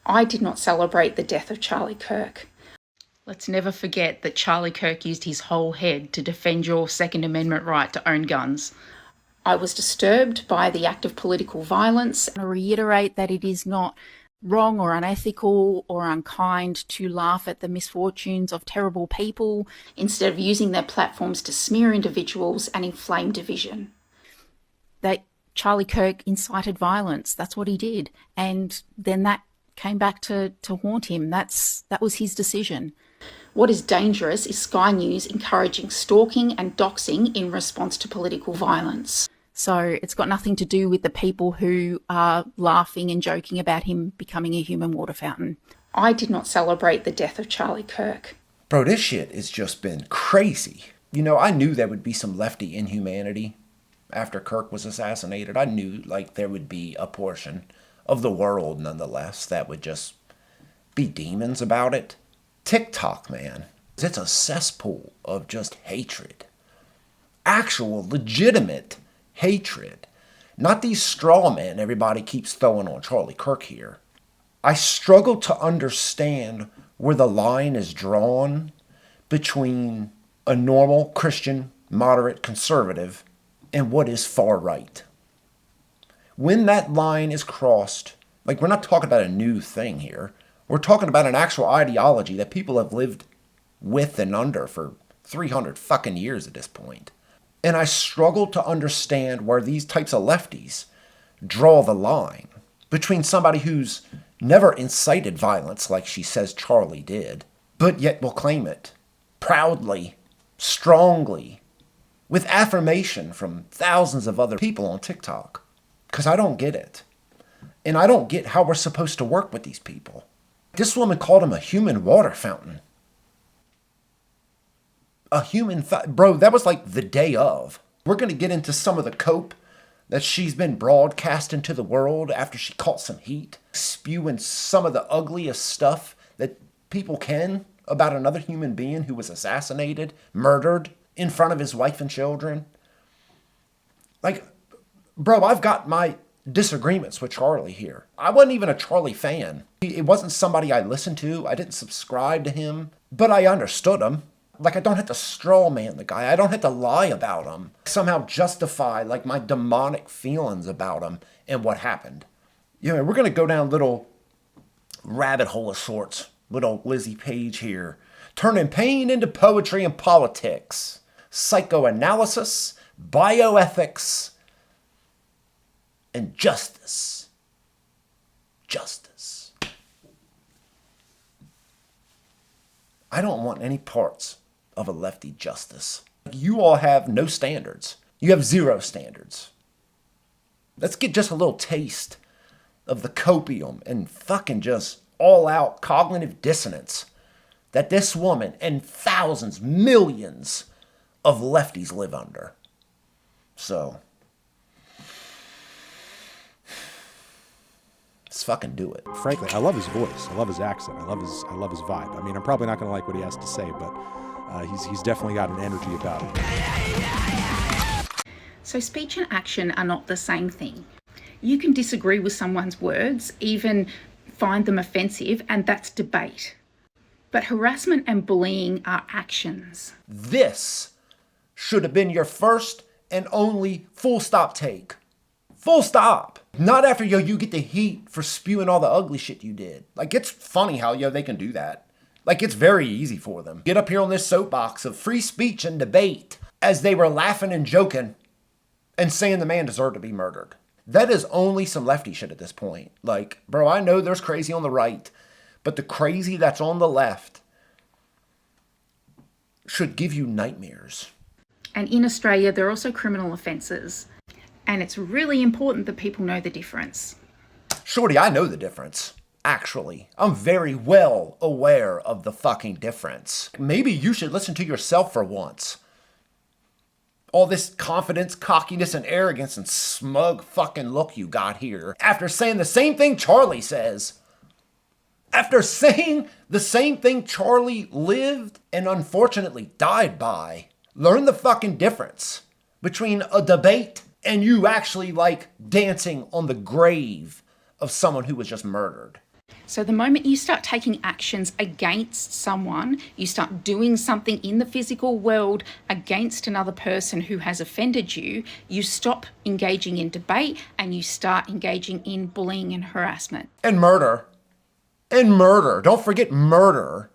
I did not celebrate the death of Charlie Kirk. Let's never forget that Charlie Kirk used his whole head to defend your Second Amendment right to own guns. I was disturbed by the act of political violence. I reiterate that it is not wrong or unethical or unkind to laugh at the misfortunes of terrible people instead of using their platforms to smear individuals and inflame division. That Charlie Kirk incited violence. That's what he did. And then that came back to haunt him. That was his decision. What is dangerous is Sky News encouraging stalking and doxing in response to political violence. So it's got nothing to do with the people who are laughing and joking about him becoming a human water fountain. I did not celebrate the death of Charlie Kirk. Bro, this shit has just been crazy. You know, I knew there would be some lefty inhumanity after Kirk was assassinated. I knew, like, there would be a portion of the world, nonetheless, that would just be demons about it. TikTok, man, it's a cesspool of just hatred. Actual, legitimate hatred. Not these straw men everybody keeps throwing on Charlie Kirk here. I struggle to understand where the line is drawn between a normal Christian, moderate conservative and what is far right. When that line is crossed, like, we're not talking about a new thing here. We're talking about an actual ideology that people have lived with and under for 300 fucking years at this point. And I struggle to understand where these types of lefties draw the line between somebody who's never incited violence like she says Charlie did, but yet will claim it proudly, strongly, with affirmation from thousands of other people on TikTok. Because I don't get it. And I don't get how we're supposed to work with these people. This woman called him a human water fountain. A human... Bro, that was like the day of. We're going to get into some of the cope that she's been broadcast into the world after she caught some heat, spewing some of the ugliest stuff that people can about another human being who was assassinated, murdered in front of his wife and children. Like, bro, I've got my disagreements with Charlie here. I wasn't even a Charlie fan. It wasn't somebody I listened to. I didn't subscribe to him, but I understood him. Like, I don't have to straw man the guy. I don't have to lie about him. Somehow justify, like, my demonic feelings about him and what happened. You know, we're going to go down little rabbit hole of sorts with old Lizzie Page here. Turning pain into poetry and politics. Psychoanalysis, bioethics, and justice. Justice. I don't want any parts of a lefty justice. You all have no standards. You have zero standards. Let's get just a little taste of the copium and fucking just all-out cognitive dissonance that this woman and thousands, millions of lefties live under. So, let's fucking do it. Frankly, I love his voice. I love his accent. I love his vibe. I mean, I'm probably not going to like what he has to say, but he's definitely got an energy about him. So speech and action are not the same thing. You can disagree with someone's words, even find them offensive, and that's debate. But harassment and bullying are actions. This should have been your first and only full stop take. Full stop. Not after, you get the heat for spewing all the ugly shit you did. Like, it's funny how, they can do that. Like, it's very easy for them. Get up here on this soapbox of free speech and debate as they were laughing and joking and saying the man deserved to be murdered. That is only some lefty shit at this point. Like, bro, I know there's crazy on the right, but the crazy that's on the left should give you nightmares. And in Australia, there are also criminal offences. And it's really important that people know the difference. Shorty, I know the difference. Actually, I'm very well aware of the fucking difference. Maybe you should listen to yourself for once. All this confidence, cockiness, and arrogance and smug fucking look you got here after saying the same thing Charlie says. After saying the same thing Charlie lived and unfortunately died by. Learn the fucking difference between a debate and you actually, like, dancing on the grave of someone who was just murdered. So the moment you start taking actions against someone, you start doing something in the physical world against another person who has offended you, you stop engaging in debate and you start engaging in bullying and harassment. And murder. And murder. Don't forget murder.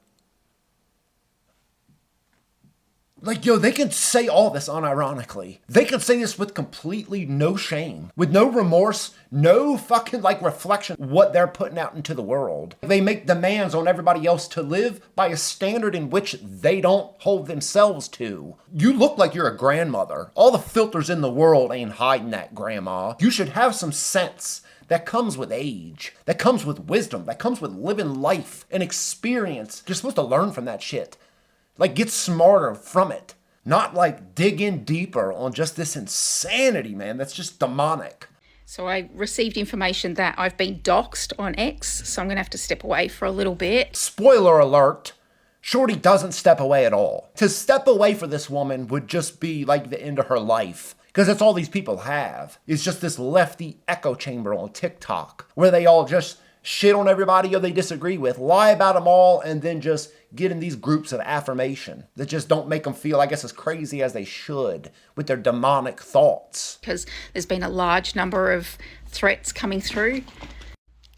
Like, yo, they can say all this unironically. They can say this with completely no shame, with no remorse, no fucking, reflection, what they're putting out into the world. They make demands on everybody else to live by a standard in which they don't hold themselves to. You look like you're a grandmother. All the filters in the world ain't hiding that, Grandma. You should have some sense. That comes with age, that comes with wisdom, that comes with living life and experience. You're supposed to learn from that shit. Get smarter from it. Not dig in deeper on just this insanity, man. That's just demonic. So I received information that I've been doxxed on X, so I'm going to have to step away for a little bit. Spoiler alert, Shorty doesn't step away at all. To step away for this woman would just be the end of her life. Because that's all these people have. It's just this lefty echo chamber on TikTok where they all just shit on everybody they disagree with, lie about them all, and then just get in these groups of affirmation that just don't make them feel, as crazy as they should with their demonic thoughts. Because there's been a large number of threats coming through.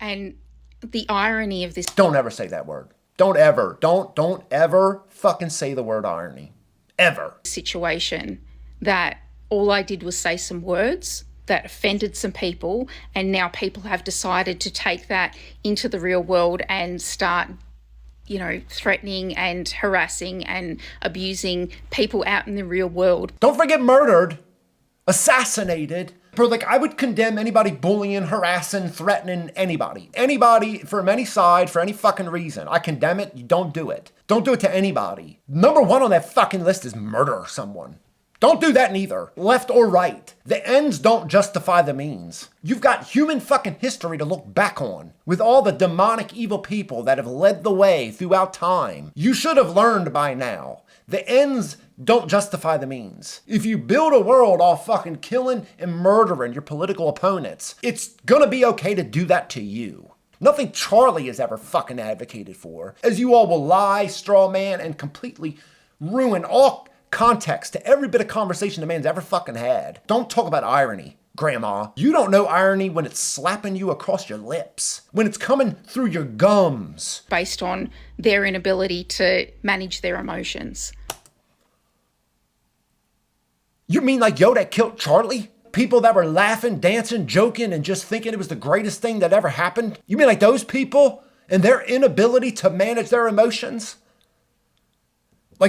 And the irony of this... Don't ever say that word. Don't ever fucking say the word irony. Ever. Situation that all I did was say some words that offended some people, and now people have decided to take that into the real world and start, threatening and harassing and abusing people out in the real world. Don't forget murdered, assassinated. Bro, I would condemn anybody bullying, harassing, threatening anybody. Anybody from any side for any fucking reason. I condemn it. You don't do it. Don't do it to anybody. Number one on that fucking list is murder someone. Don't do that neither, left or right. The ends don't justify the means. You've got human fucking history to look back on, with all the demonic evil people that have led the way throughout time. You should have learned by now. The ends don't justify the means. If you build a world off fucking killing and murdering your political opponents, it's gonna be okay to do that to you. Nothing Charlie has ever fucking advocated for, as you all will lie, straw man, and completely ruin all context to every bit of conversation the man's ever fucking had. Don't talk about irony, Grandma. You don't know irony when it's slapping you across your lips, when it's coming through your gums. Based on their inability to manage their emotions. You mean that killed Charlie? People that were laughing, dancing, joking, and just thinking it was the greatest thing that ever happened? You mean those people and their inability to manage their emotions?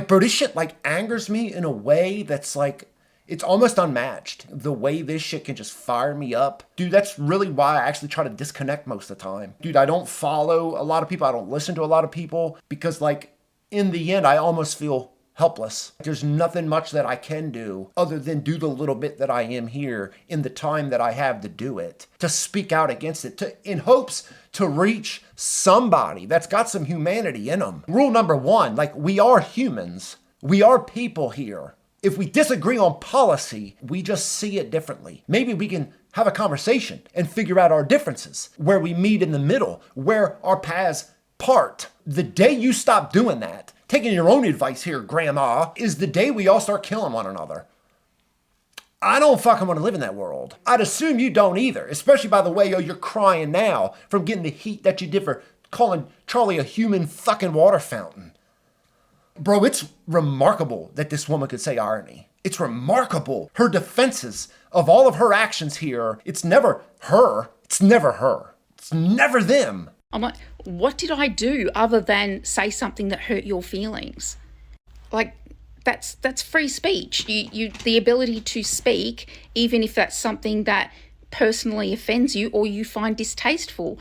Bro, this shit angers me in a way that's it's almost unmatched. The way this shit can just fire me up. Dude, that's really why I actually try to disconnect most of the time. Dude, I don't follow a lot of people. I don't listen to a lot of people because in the end, I almost feel helpless. There's nothing much that I can do other than do the little bit that I am here in the time that I have to do it, to speak out against it, in hopes to reach somebody that's got some humanity in them. Rule number one, we are humans. We are people here. If we disagree on policy, we just see it differently. Maybe we can have a conversation and figure out our differences, where we meet in the middle, where our paths part. The day you stop doing that, taking your own advice here, Grandma, is the day we all start killing one another. I don't fucking want to live in that world. I'd assume you don't either, especially by the way you're crying now from getting the heat that you did for calling Charlie a human fucking water fountain. Bro, it's remarkable that this woman could say irony. It's remarkable. Her defenses of all of her actions here, it's never her. It's never her. It's never them. I'm like, what did I do other than say something that hurt your feelings? That's free speech. You the ability to speak, even if that's something that personally offends you or you find distasteful.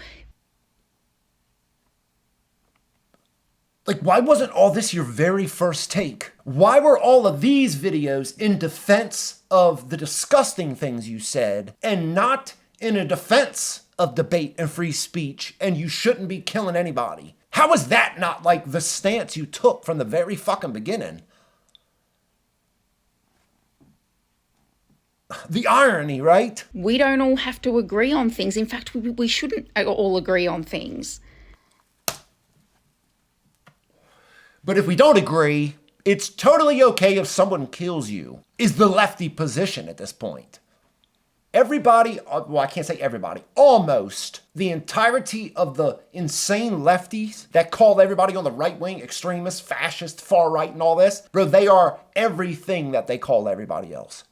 Why wasn't all this your very first take? Why were all of these videos in defense of the disgusting things you said and not in a defense of debate and free speech and you shouldn't be killing anybody? How is that not the stance you took from the very fucking beginning? The irony, right? We don't all have to agree on things. In fact, we shouldn't all agree on things. But if we don't agree, it's totally okay if someone kills you, is the lefty position at this point. Everybody, well, I can't say everybody, almost the entirety of the insane lefties that call everybody on the right wing extremists, fascist, far right, and all this, bro, they are everything that they call everybody else.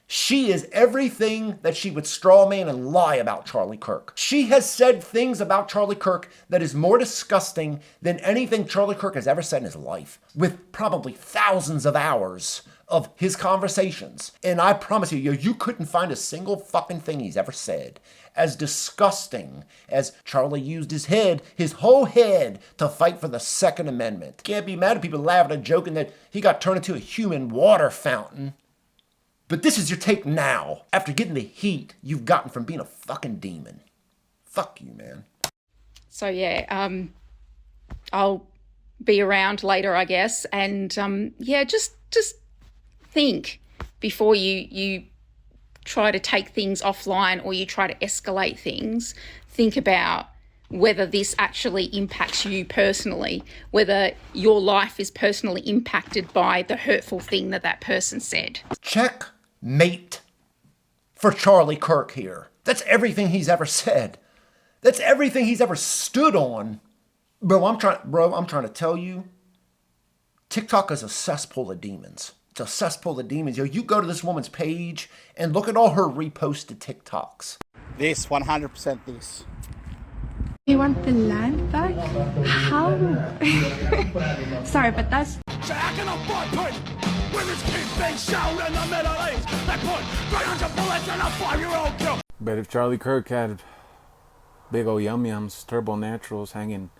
She is everything that she would straw man and lie about Charlie Kirk. She has said things about Charlie Kirk that is more disgusting than anything Charlie Kirk has ever said in his life, with probably thousands of hours of his conversations. And I promise you, you couldn't find a single fucking thing he's ever said as disgusting as Charlie used his head, his whole head, to fight for the Second Amendment. Can't be mad at people laughing and joking that he got turned into a human water fountain. But this is your take now, after getting the heat you've gotten from being a fucking demon. Fuck you, man. So yeah, I'll be around later, I guess. And yeah, just think before you try to take things offline or you try to escalate things. Think about whether this actually impacts you personally, whether your life is personally impacted by the hurtful thing that person said. Checkmate for Charlie Kirk here. That's everything he's ever said. That's everything he's ever stood on. Bro, I'm trying to tell you, TikTok is a cesspool of demons. It's a cesspool of demons. Yo, you go to this woman's page and look at all her reposted TikToks. This, 100% this. You want the land back? How? Sorry, but that's... But if Charlie Kirk had big ol' yum-yums, turbo naturals hanging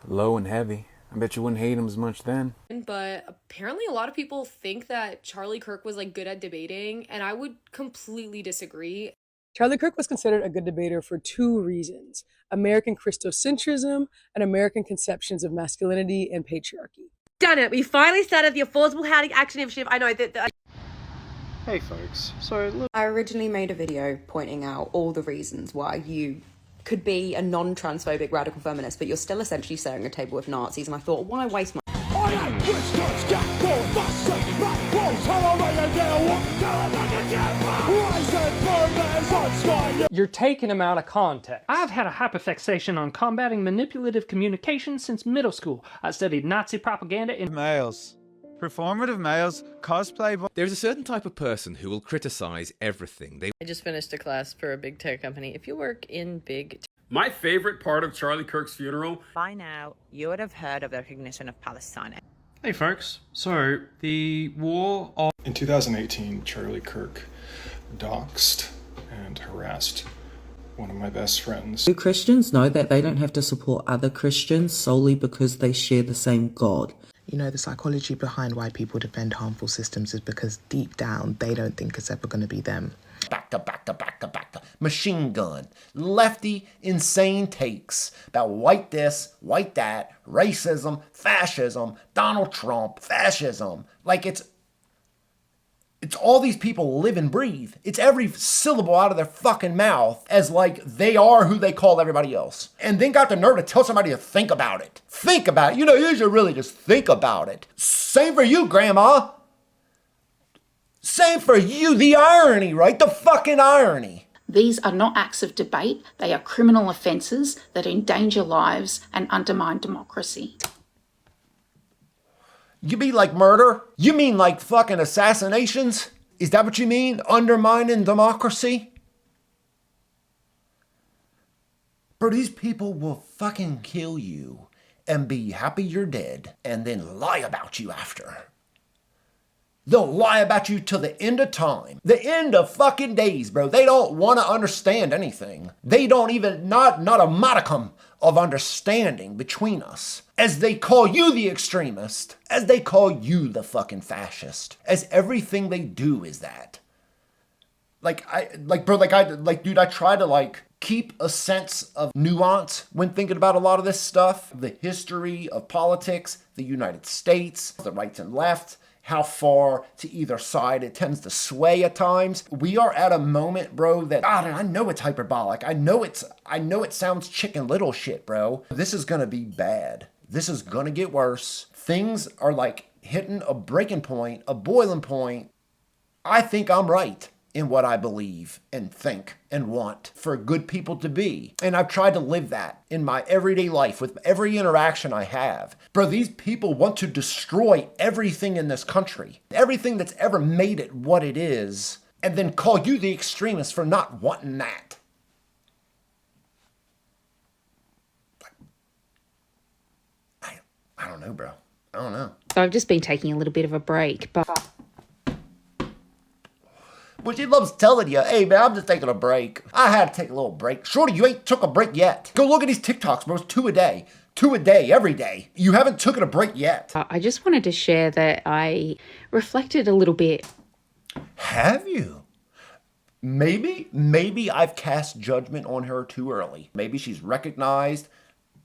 low and heavy, I bet you wouldn't hate him as much then. But apparently a lot of people think that Charlie Kirk was like good at debating, and I would completely disagree. Charlie Kirk was considered a good debater for two reasons: American Christocentrism and American conceptions of masculinity and patriarchy. Done it. We finally started the Affordable Housing Action Initiative. I know that... Hey folks, so look, I originally made a video pointing out all the reasons why you could be a non-transphobic radical feminist, but you're still essentially sharing a table with Nazis, and I thought, why waste my... You're taking them out of context. I've had a hyperfixation on combating manipulative communication since middle school. I studied Nazi propaganda in... Males. Performative males, cosplay... There's a certain type of person who will criticize everything. I just finished a class for a big tech company. If you work in big... My favorite part of Charlie Kirk's funeral... By now, you would have heard of the recognition of Palestine. Hey folks, so the war of... In 2018, Charlie Kirk doxed and harassed one of my best friends. Do Christians know that they don't have to support other Christians solely because they share the same God? You know, the psychology behind why people defend harmful systems is because deep down, they don't think it's ever going to be them. Back to machine gun, lefty, insane takes about white this, white that, racism, fascism, Donald Trump, fascism. Like it's all these people live and breathe. It's every syllable out of their fucking mouth as like they are who they call everybody else. And then got the nerve to tell somebody to think about it. Think about it. You know, you should really just think about it. Same for you, Grandma. Same for you. The irony, right? The fucking irony. These are not acts of debate. They are criminal offences that endanger lives and undermine democracy. You mean like murder? You mean like fucking assassinations? Is that what you mean? Undermining democracy? Bro, these people will fucking kill you and be happy you're dead and then lie about you after. They'll lie about you till the end of time. The end of fucking days, bro. They don't want to understand anything. They don't even, not a modicum of understanding between us. As they call you the extremist. As they call you the fucking fascist. As everything they do is that. I try to keep a sense of nuance when thinking about a lot of this stuff. The history of politics, the United States, the right and left, how far to either side it tends to sway at times. We are at a moment, bro, that I know it's hyperbolic. I know it sounds Chicken Little shit, bro. This is gonna be bad. this is gonna get worse. Things are like hitting a breaking point, a boiling point. I think I'm right in what I believe and think and want for good people to be. And I've tried to live that in my everyday life with every interaction I have. Bro, these people want to destroy everything in this country, everything that's ever made it what it is, and then call you the extremist for not wanting that. I don't know, bro. I don't know. So I've just been taking a little bit of a break, but... Well, she loves telling you, hey, man, I'm just taking a break. I had to take a little break. Shorty, you ain't took a break yet. Go look at these TikToks, bro. It's 2 a day. 2 a day, every day. You haven't taken a break yet. I just wanted to share that I reflected a little bit. Have you? Maybe I've cast judgment on her too early. Maybe she's recognized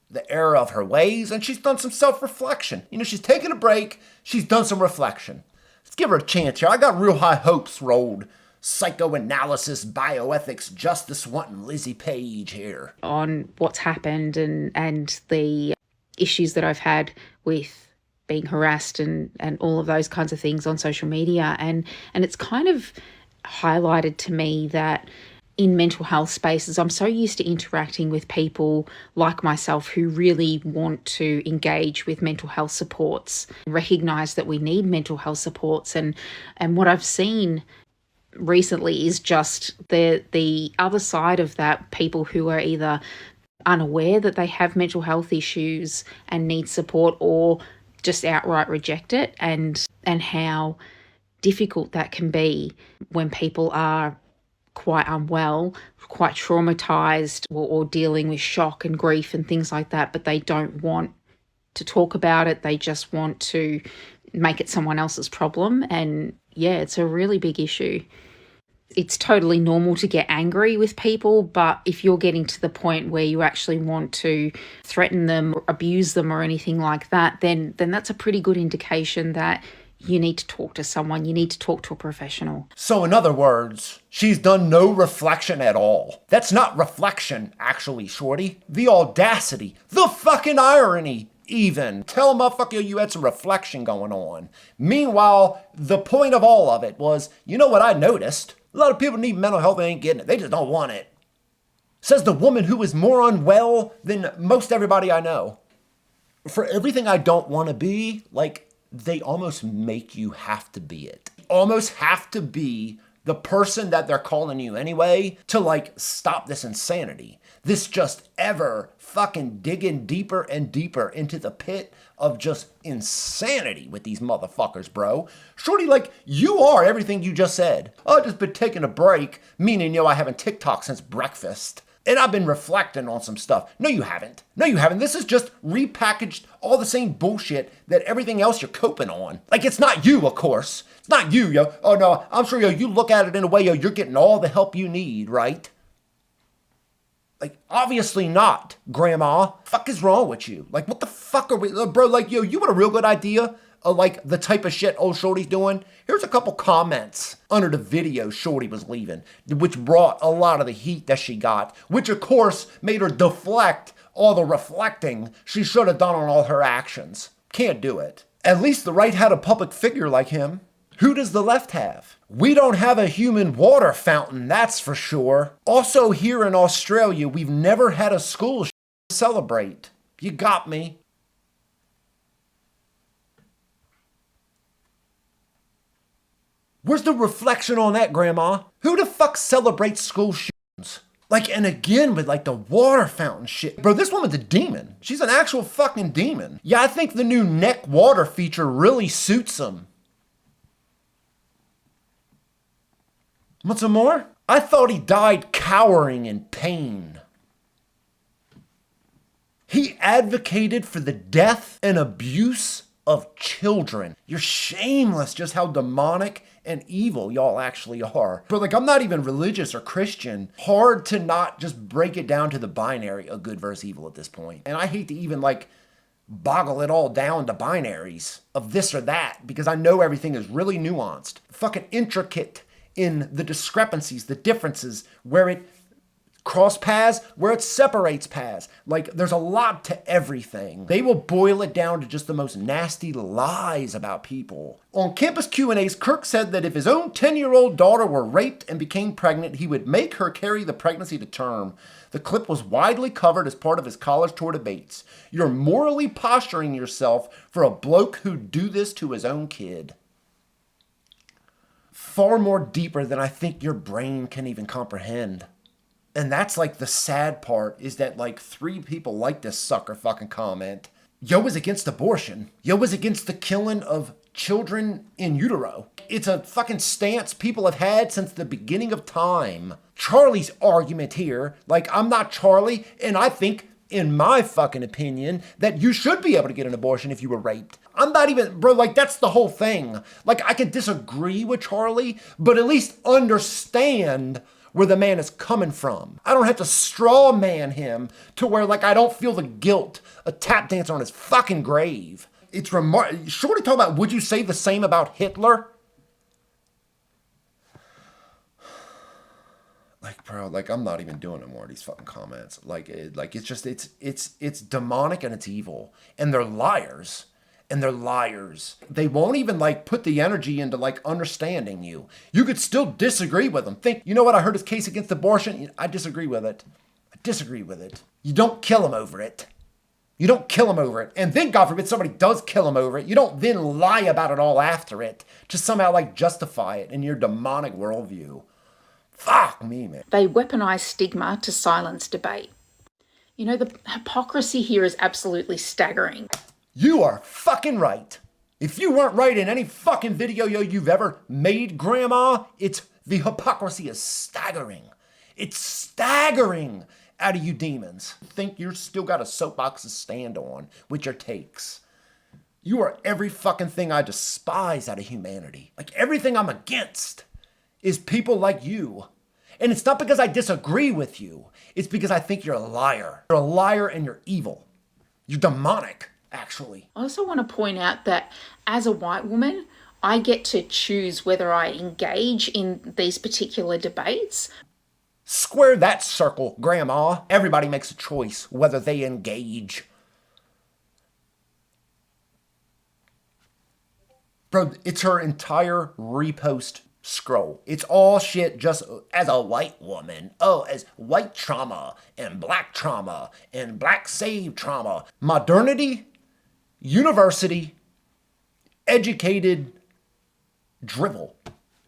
the error of her ways and she's done some self-reflection. You know, she's taken a break. She's done some reflection. Let's give her a chance here. I got real high hopes rolled. Psychoanalysis, bioethics, justice wanting Lizzie Page here. On what's happened and the issues that I've had with being harassed and all of those kinds of things on social media. And it's kind of highlighted to me that in mental health spaces, I'm so used to interacting with people like myself who really want to engage with mental health supports, recognise that we need mental health supports. And what I've seen recently is just the other side of that, people who are either unaware that they have mental health issues and need support or just outright reject it, and how difficult that can be when people are quite unwell, quite traumatized, or dealing with shock and grief and things like that, but they don't want to talk about it. They just want to make it someone else's problem. And yeah, it's a really big issue. It's totally normal to get angry with people, but if you're getting to the point where you actually want to threaten them or abuse them or anything like that, then that's a pretty good indication that you need to talk to someone. You need to talk to a professional. So in other words, she's done no reflection at all. That's not reflection, actually, Shorty. The audacity, the fucking irony, even. Tell a motherfucker you had some reflection going on. Meanwhile, the point of all of it was, you know what I noticed? A lot of people need mental health, they ain't getting it. They just don't want it. Says the woman who is more unwell than most everybody I know. For everything I don't want to be, like, they almost make you have to be it. Almost have to be the person that they're calling you anyway to like stop this insanity. This just ever fucking digging deeper and deeper into the pit of just insanity with these motherfuckers, bro. Shorty, like, you are everything you just said. I've just been taking a break, meaning, I haven't TikTok since breakfast. And I've been reflecting on some stuff. No, you haven't. No, you haven't. This is just repackaged all the same bullshit that everything else you're coping on. Like, it's not you, of course. It's not you, yo. Oh, no, I'm sure, you look at it in a way, you're getting all the help you need, right? Like, obviously not, Grandma. Fuck is wrong with you? Like, what the fuck are we... Bro, like, you want a real good idea of, like, the type of shit old Shorty's doing? Here's a couple comments under the video Shorty was leaving, which brought a lot of the heat that she got, which, of course, made her deflect all the reflecting she should have done on all her actions. Can't do it. At least the right had a public figure like him. Who does the left have? We don't have a human water fountain, that's for sure. Also, here in Australia, we've never had a school celebrate. You got me. Where's the reflection on that, Grandma? Who the fuck celebrates school shootings? Like, and again with like the water fountain shit. Bro, this woman's a demon. She's an actual fucking demon. Yeah, I think the new neck water feature really suits him. Want some more? I thought he died cowering in pain. He advocated for the death and abuse of children. You're shameless just how demonic and evil y'all actually are. But like, I'm not even religious or Christian. Hard to not just break it down to the binary of good versus evil at this point. And I hate to even like boggle it all down to binaries of this or that, because I know everything is really nuanced, fucking intricate in the discrepancies, the differences, where it cross paths where it separates paths. Like, there's a lot to everything. They will boil it down to just the most nasty lies about people. On campus Q&As, Kirk said that if his own 10-year-old daughter were raped and became pregnant, he would make her carry the pregnancy to term. The clip was widely covered as part of his college tour debates. You're morally posturing yourself for a bloke who'd do this to his own kid. Far more deeper than I think your brain can even comprehend. And that's like the sad part, is that like 3 people like this sucker fucking comment. Yo is against abortion. Yo is against the killing of children in utero. It's a fucking stance people have had since the beginning of time. Charlie's argument here, like, I'm not Charlie, and I think, in my fucking opinion, that you should be able to get an abortion if you were raped. I'm not even, bro, like, that's the whole thing. Like, I can disagree with Charlie, but at least understand where the man is coming from. I don't have to straw man him to where, like, I don't feel the guilt of tap dancing on his fucking grave. It's Shorty talking about, would you say the same about Hitler? Like, bro, like, I'm not even doing no more of these fucking comments. It's demonic and it's evil. And they're liars. And they're liars. They won't even, like, put the energy into, like, understanding you. You could still disagree with them. Think, you know what, I heard his case against abortion. I disagree with it. I disagree with it. You don't kill him over it. You don't kill him over it. And then, God forbid, somebody does kill him over it. You don't then lie about it all after it to somehow, like, justify it in your demonic worldview. Fuck me, man. They weaponise stigma to silence debate. You know, the hypocrisy here is absolutely staggering. You are fucking right. If you weren't right in any fucking video you've ever made, Grandma, the hypocrisy is staggering. It's staggering out of you demons. Think you're still got a soapbox to stand on with your takes. You are every fucking thing I despise out of humanity. Like, everything I'm against is people like you. And it's not because I disagree with you. It's because I think you're a liar. You're a liar and you're evil. You're demonic, actually. I also want to point out that as a white woman, I get to choose whether I engage in these particular debates. Square that circle, Grandma. Everybody makes a choice whether they engage. Bro, it's her entire repost scroll. It's all shit just as a white woman. Oh, as white trauma and black save trauma. Modernity, university, educated drivel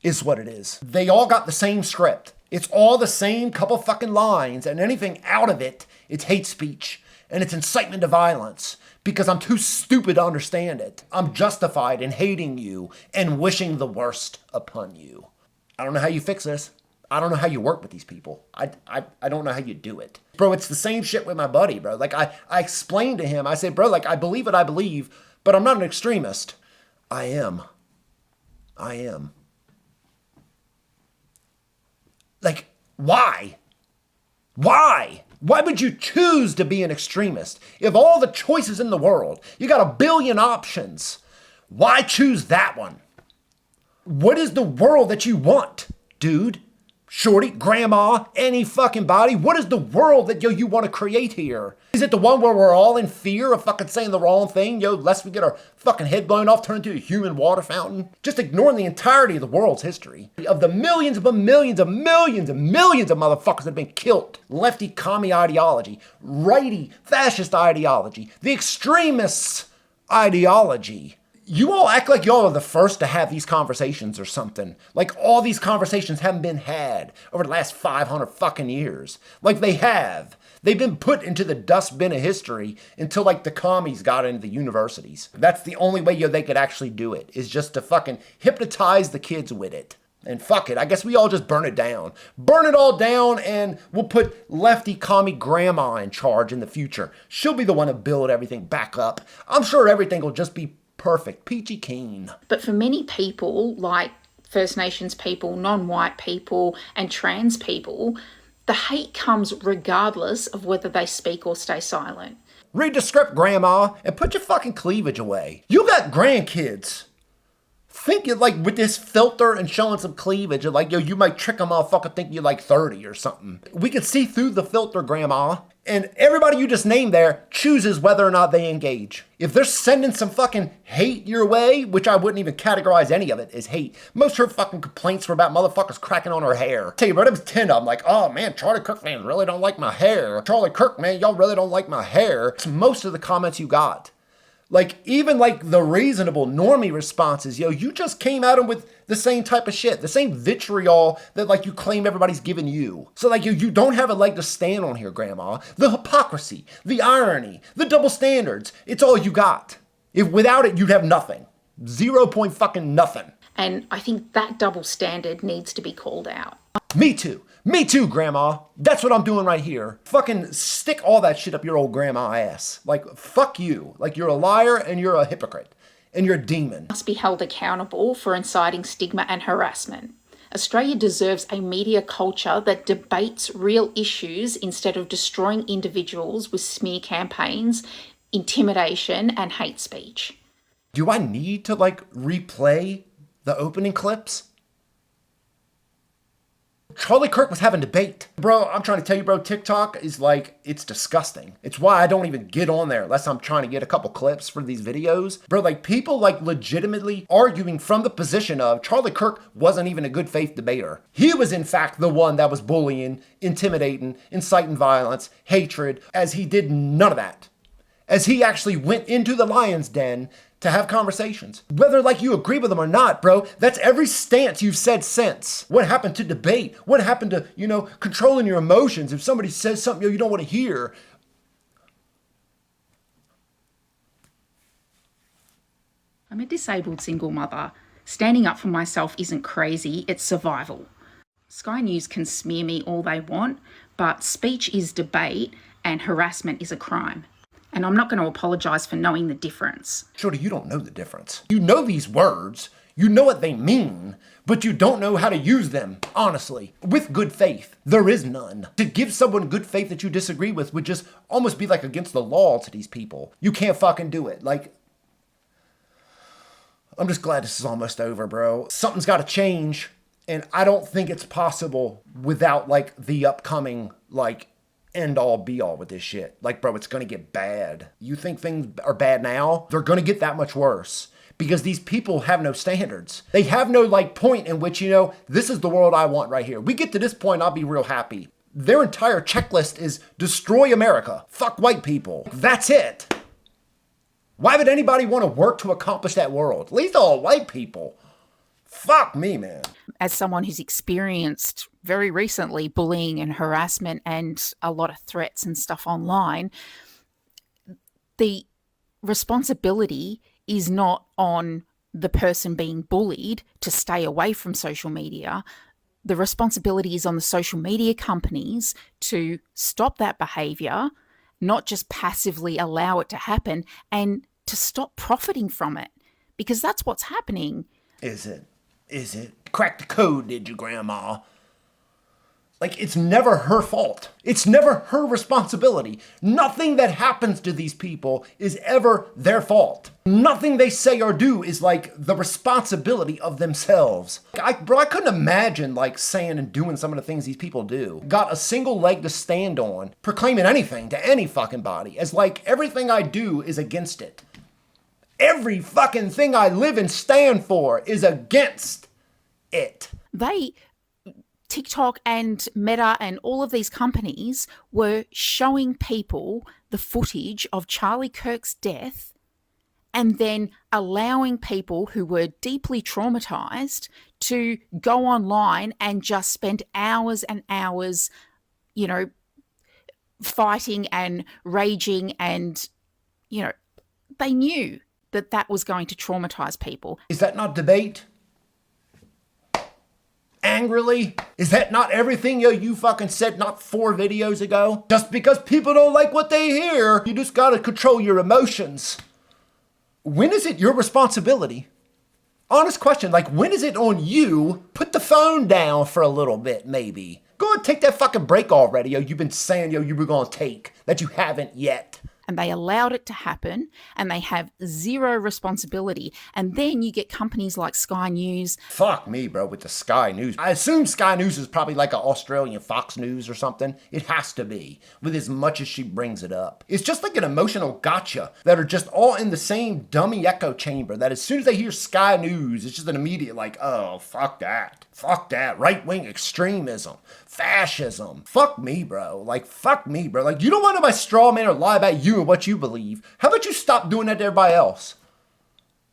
is what it is. They all got the same script. It's all the same couple fucking lines, and anything out of it, it's hate speech and it's incitement to violence. Because I'm too stupid to understand it. I'm justified in hating you and wishing the worst upon you. I don't know how you fix this. I don't know how you work with these people. I don't know how you do it. Bro, it's the same shit with my buddy, bro. Like, I explained to him, I said, bro, like, I believe what I believe, but I'm not an extremist. I am. Like, why? Why? Why would you choose to be an extremist? If all the choices in the world, you got a billion options, why choose that one? What is the world that you want, dude? Shorty, Grandma, any fucking body? What is the world that you want to create here? Is it the one where we're all in fear of fucking saying the wrong thing, lest we get our fucking head blown off, turn into a human water fountain? Just ignoring the entirety of the world's history. Of the millions of motherfuckers that have been killed. Lefty commie ideology, righty fascist ideology, the extremists ideology. You all act like y'all are the first to have these conversations or something. Like all these conversations haven't been had over the last 500 fucking years. Like they have. They've been put into the dustbin of history until like the commies got into the universities. That's the only way they could actually do it, is just to fucking hypnotize the kids with it. And fuck it, I guess we all just burn it down. Burn it all down and we'll put lefty commie Grandma in charge in the future. She'll be the one to build everything back up. I'm sure everything will just be perfect, peachy keen. But for many people, like First Nations people, non-white people, and trans people, the hate comes regardless of whether they speak or stay silent. Read the script, Grandma, and put your fucking cleavage away. You got grandkids. Think you like with this filter and showing some cleavage, and like, yo, you might trick a motherfucker thinking you're like 30 or something. We can see through the filter, Grandma. And everybody you just named there chooses whether or not they engage. If they're sending some fucking hate your way, which I wouldn't even categorize any of it as hate. Most of her fucking complaints were about motherfuckers cracking on her hair. Tell you, bro, there was 10 of them. Like, oh man, Charlie Kirk fans really don't like my hair. Charlie Kirk, man, y'all really don't like my hair. It's most of the comments you got. Like, even like the reasonable normie responses, yo, you just came at them with the same type of shit, the same vitriol that like you claim everybody's giving you. So like you don't have a leg to stand on here, Grandma. The hypocrisy, the irony, the double standards, it's all you got. If without it, you'd have nothing. 0 point fucking nothing. And I think that double standard needs to be called out. Me too. Me too, Grandma. That's what I'm doing right here. Fucking stick all that shit up your old grandma ass. Like, fuck you. Like, you're a liar and you're a hypocrite. And you're a demon. Must be held accountable for inciting stigma and harassment. Australia deserves a media culture that debates real issues instead of destroying individuals with smear campaigns, intimidation, and hate speech. Do I need to, like, replay the opening clips? Charlie Kirk was having debate. Bro, I'm trying to tell you, bro, TikTok is like, it's disgusting. It's why I don't even get on there unless I'm trying to get a couple clips for these videos. Bro, like people like legitimately arguing from the position of Charlie Kirk wasn't even a good faith debater. He was in fact the one that was bullying, intimidating, inciting violence, hatred, as he did none of that. As he actually went into the lion's den to have conversations. Whether like you agree with them or not, bro, that's every stance you've said since. What happened to debate? What happened to, you know, controlling your emotions? If somebody says something you don't want to hear. I'm a disabled single mother. Standing up for myself isn't crazy, it's survival. Sky News can smear me all they want, but speech is debate and harassment is a crime. And I'm not going to apologise for knowing the difference. Shorty, you don't know the difference. You know these words, you know what they mean, but you don't know how to use them, honestly. With good faith, there is none. To give someone good faith that you disagree with would just almost be like against the law to these people. You can't fucking do it. Like, I'm just glad this is almost over, bro. Something's got to change, and I don't think it's possible without, like, the upcoming, like, end all be all with this shit. Like, bro, it's gonna get bad. You think things are bad now? They're gonna get that much worse because these people have no standards. They have no like point in which, you know, this is the world I want right here. We get to this point, I'll be real happy. Their entire checklist is destroy America. Fuck white people. That's it. Why would anybody want to work to accomplish that world? At least all white people. Fuck me, man. As someone who's experienced very recently bullying and harassment and a lot of threats and stuff online, the responsibility is not on the person being bullied to stay away from social media. The responsibility is on the social media companies to stop that behavior, not just passively allow it to happen, and to stop profiting from it, because that's what's happening. Is it? Is it? Crack the code, did you, Grandma? Like, it's never her fault. It's never her responsibility. Nothing that happens to these people is ever their fault. Nothing they say or do is, like, the responsibility of themselves. I couldn't imagine, like, saying and doing some of the things these people do. Got a single leg to stand on, proclaiming anything to any fucking body, as, like, everything I do is against it. Every fucking thing I live and stand for is against it. TikTok and Meta and all of these companies were showing people the footage of Charlie Kirk's death and then allowing people who were deeply traumatized to go online and just spend hours and hours, you know, fighting and raging, and, you know, they knew that that was going to traumatize people. Is that not debate? Angrily? Is that not everything you fucking said not 4 videos ago? Just because people don't like what they hear, you just gotta control your emotions. When is it your responsibility? Honest question, like, when is it on you? Put the phone down for a little bit, maybe. Go and take that fucking break already, you've been saying you were gonna take, that you haven't yet. and they allowed it to happen, and they have zero responsibility. And then you get companies like Sky News. Fuck me, bro, with the Sky News. I assume Sky News is probably like an Australian Fox News or something. It has to be, with as much as she brings it up. It's just like an emotional gotcha that are just all in the same dummy echo chamber that as soon as they hear Sky News, it's just an immediate like, oh, fuck that. Fuck that. Right-wing extremism. Fascism. Fuck me, bro. Like, fuck me, bro. Like, you don't want nobody straw man or lie about you and what you believe. How about you stop doing that to everybody else?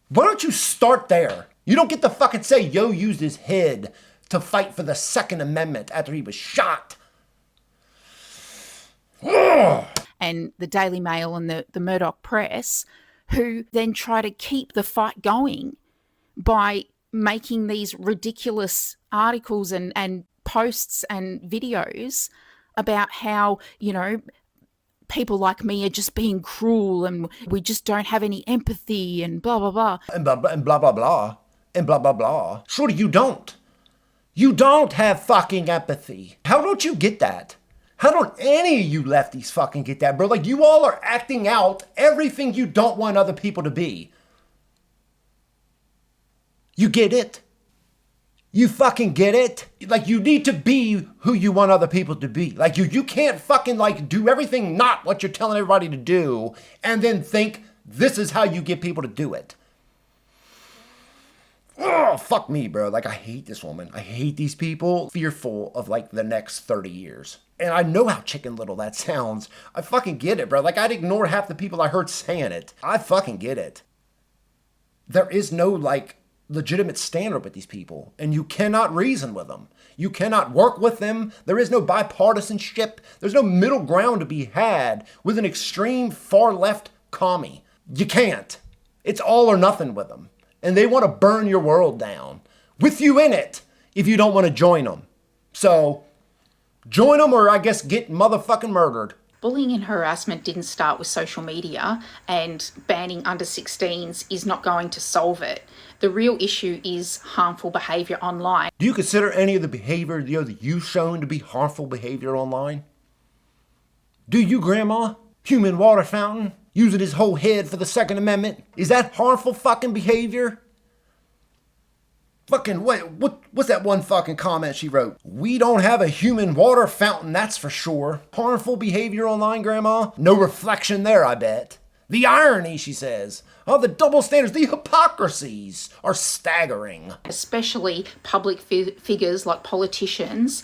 Why don't you start there? You don't get to fucking say Yo used his head to fight for the Second Amendment after he was shot. And the Daily Mail and the Murdoch Press, who then try to keep the fight going by making these ridiculous articles and posts and videos about how, you know, people like me are just being cruel and we just don't have any empathy and blah, blah, blah. And blah, blah, and blah, blah, blah. And blah, blah, blah. Surely you don't. You don't have fucking empathy. How don't you get that? How don't any of you lefties fucking get that, bro? Like, you all are acting out everything you don't want other people to be. You get it? You fucking get it? Like, you need to be who you want other people to be. Like, you can't fucking, like, do everything not what you're telling everybody to do and then think this is how you get people to do it. Oh, fuck me, bro. Like, I hate this woman. I hate these people. Fearful of, like, the next 30 years. And I know how Chicken Little that sounds. I fucking get it, bro. Like, I'd ignore half the people I heard saying it. I fucking get it. There is no, like, legitimate standard with these people, and you cannot reason with them. You cannot work with them. There is no bipartisanship. There's no middle ground to be had with an extreme far left commie. You can't. It's all or nothing with them. And they want to burn your world down with you in it if you don't want to join them. So join them, or I guess get motherfucking murdered. Bullying and harassment didn't start with social media, and banning under 16s is not going to solve it. The real issue is harmful behaviour online. Do you consider any of the behavior that you've shown to be harmful behavior online? Do you, Grandma? Human water fountain? Using his whole head for the Second Amendment? Is that harmful fucking behavior? Fucking, what's that one fucking comment she wrote? We don't have a human water fountain, that's for sure. Harmful behavior online, Grandma? No reflection there, I bet. The irony, she says. Oh, the double standards, the hypocrisies are staggering. Especially public figures like politicians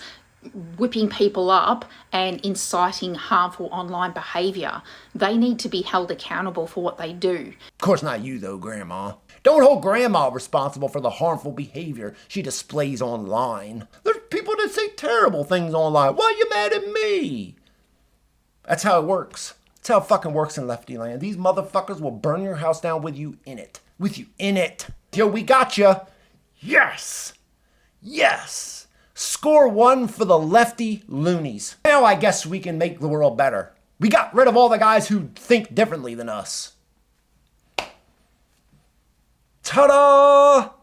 whipping people up and inciting harmful online behaviour. They need to be held accountable for what they do. Of course not you though, Grandma. Don't hold Grandma responsible for the harmful behavior she displays online. There's people that say terrible things online. Why are you mad at me? That's how it works. That's how it fucking works in lefty land. These motherfuckers will burn your house down with you in it. With you in it. Yo, we got you. Yes. Yes. Score 1 for the lefty loonies. Now I guess we can make the world better. We got rid of all the guys who think differently than us. Ta-da!